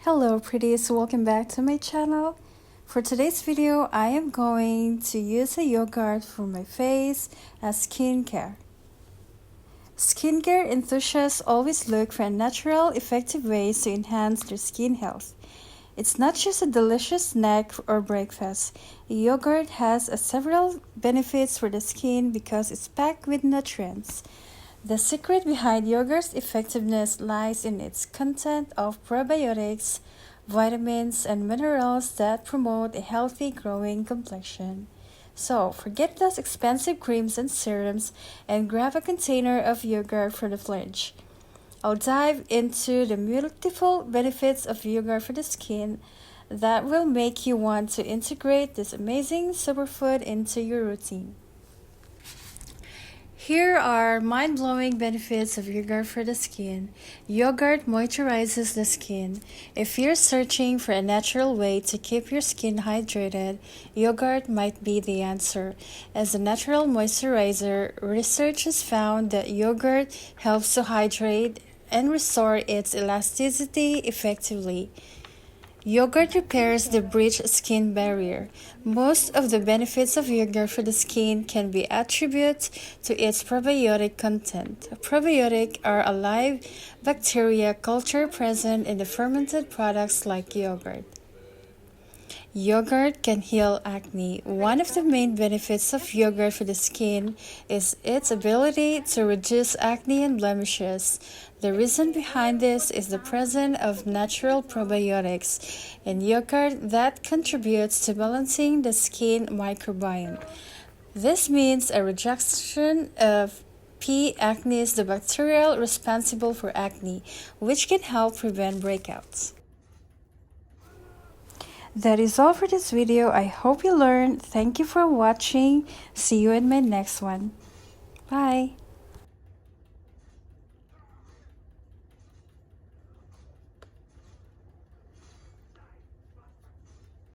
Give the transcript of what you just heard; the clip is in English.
Hello pretties, welcome back to my channel. For today's video, I am going to use a yogurt for my face as skincare. Skincare enthusiasts always look for natural, effective ways to enhance their skin health. It's not just a delicious snack or breakfast. Yogurt has several benefits for the skin because it's packed with nutrients. The secret behind yogurt's effectiveness lies in its content of probiotics, vitamins, and minerals that promote a healthy, glowing complexion. So, forget those expensive creams and serums and grab a container of yogurt from the fridge. I'll dive into the multiple benefits of yogurt for the skin that will make you want to integrate this amazing superfood into your routine. Here are mind-blowing benefits of yogurt for the skin. Yogurt moisturizes the skin. If you're searching for a natural way to keep your skin hydrated, yogurt might be the answer. As a natural moisturizer, research has found that yogurt helps to hydrate and restore its elasticity effectively. Yogurt repairs the breached skin barrier. Most of the benefits of yogurt for the skin can be attributed to its probiotic content. Probiotics are alive bacteria culture present in the fermented products like yogurt. Yogurt can heal acne. One of the main benefits of yogurt for the skin is its ability to reduce acne and blemishes. The reason behind this is the presence of natural probiotics in yogurt that contributes to balancing the skin microbiome. This means a reduction of P. acnes, the bacterial responsible for acne, which can help prevent breakouts. That is all for this video. I hope you learned. Thank you for watching. See you in my next one. Bye.